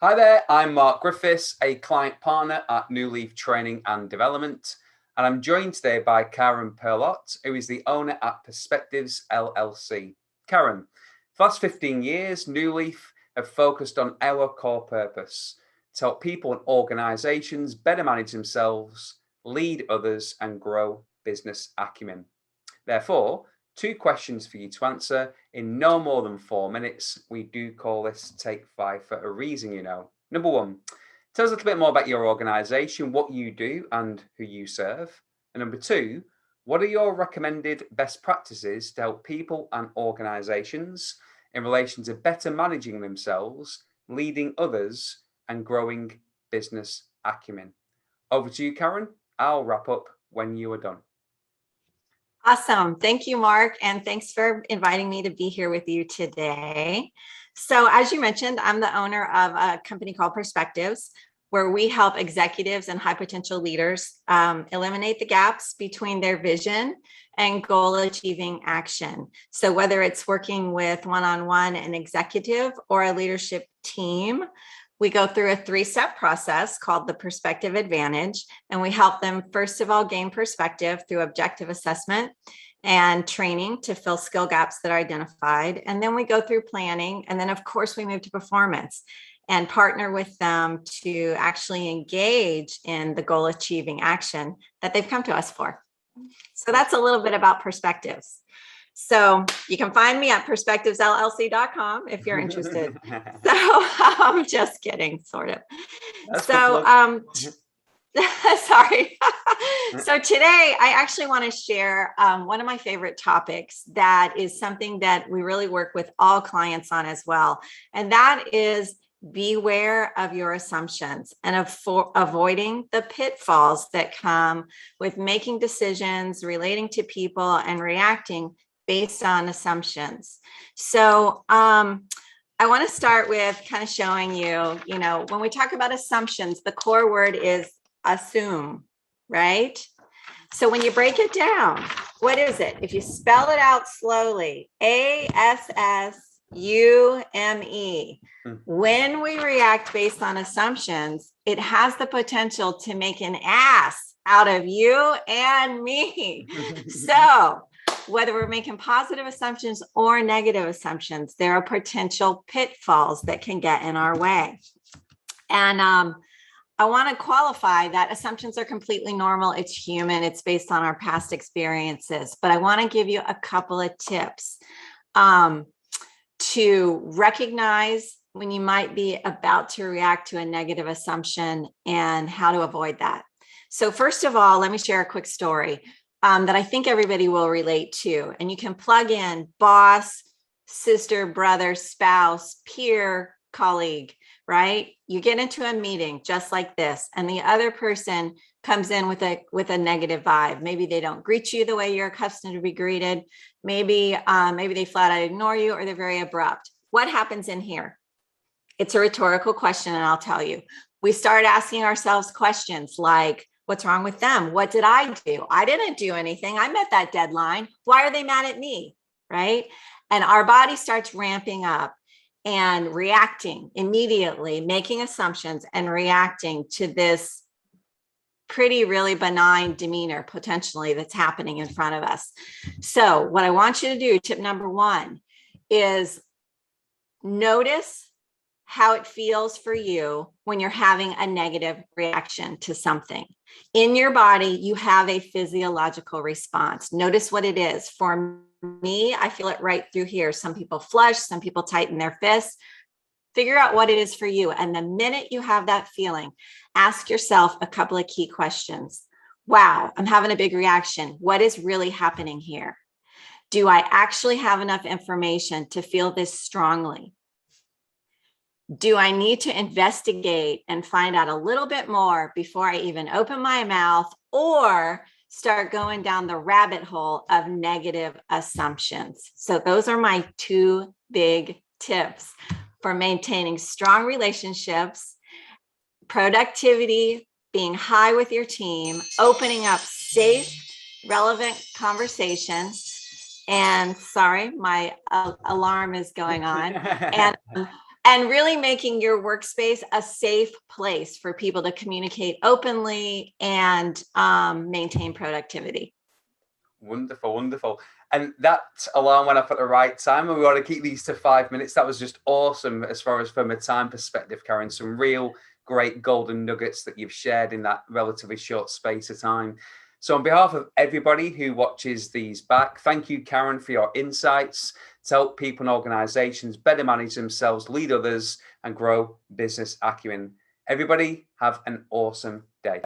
Hi there, I'm Mark Griffiths, a client partner at New Leaf Training and Development, and I'm joined today by Karen Pelot, who is the owner at Perspectives LLC. Karen, for the last 15 years, New Leaf have focused on our core purpose to help people and organizations better manage themselves, lead others, and grow business acumen. Therefore, 2 questions for you to answer in no more than 4 minutes. We do call this Take 5 for a reason, you know. Number 1, tell us a little bit more about your organization, what you do and who you serve. And number 2, what are your recommended best practices to help people and organizations in relation to better managing themselves, leading others, and growing business acumen? Over to you, Karen. I'll wrap up when you are done. Awesome. Thank you, Mark. And thanks for inviting me to be here with you today. So as you mentioned, I'm the owner of a company called Perspectives, where we help executives and high potential leaders eliminate the gaps between their vision and goal achieving action. So whether it's working with one-on-one an executive or a leadership team, we go through a 3-step process called the Perspective Advantage, and we help them, first of all, gain perspective through objective assessment and training to fill skill gaps that are identified. And then we go through planning. And then, of course, we move to performance and partner with them to actually engage in the goal achieving action that they've come to us for. So that's a little bit about Perspectives. So you can find me at perspectivesllc.com if you're interested. So I'm just kidding, sort of. That's so sorry. So today I actually want to share one of my favorite topics that is something that we really work with all clients on as well. And that is beware of your assumptions and avoiding the pitfalls that come with making decisions, relating to people, and reacting based on assumptions. So I want to start with kind of showing you, when we talk about assumptions, the core word is assume, right? So when you break it down, what is it? If you spell it out slowly, ASSUME. When we react based on assumptions, it has the potential to make an ass out of you and me. So whether we're making positive assumptions or negative assumptions, there are potential pitfalls that can get in our way. And I want to qualify that assumptions are completely normal. It's human. It's based on our past experiences. But I want to give you a couple of tips to recognize when you might be about to react to a negative assumption and how to avoid that. So first of all, let me share a quick story that I think everybody will relate to. And you can plug in boss, sister, brother, spouse, peer, colleague, right? You get into a meeting just like this, and the other person comes in with a negative vibe. Maybe they don't greet you the way you're accustomed to be greeted. Maybe they flat out ignore you, or they're very abrupt. What happens in here? It's a rhetorical question, and I'll tell you. We start asking ourselves questions like, what's wrong with them? What did I do? I didn't do anything. I met that deadline. Why are they mad at me? Right? And our body starts ramping up and reacting immediately, making assumptions and reacting to this really benign demeanor potentially that's happening in front of us. So what I want you to do, tip number 1, is notice how it feels for you when you're having a negative reaction to something. In your body, you have a physiological response. Notice what it is. For me, I feel it right through here. Some people flush, some people tighten their fists. Figure out what it is for you. And the minute you have that feeling, ask yourself a couple of key questions. Wow, I'm having a big reaction. What is really happening here? Do I actually have enough information to feel this strongly? Do I need to investigate and find out a little bit more before I even open my mouth or start going down the rabbit hole of negative assumptions? So those are my 2 big tips for maintaining strong relationships, productivity, being high with your team, opening up safe, relevant conversations. And sorry, my alarm is going on. and really making your workspace a safe place for people to communicate openly and maintain productivity. Wonderful, wonderful. And that alarm went off at the right time, and we want to keep these to 5 minutes. That was just awesome as far as from a time perspective, Karen. Some real great golden nuggets that you've shared in that relatively short space of time. So on behalf of everybody who watches these back, thank you, Karen, for your insights to help people and organizations better manage themselves, lead others, and grow business acumen. Everybody have an awesome day.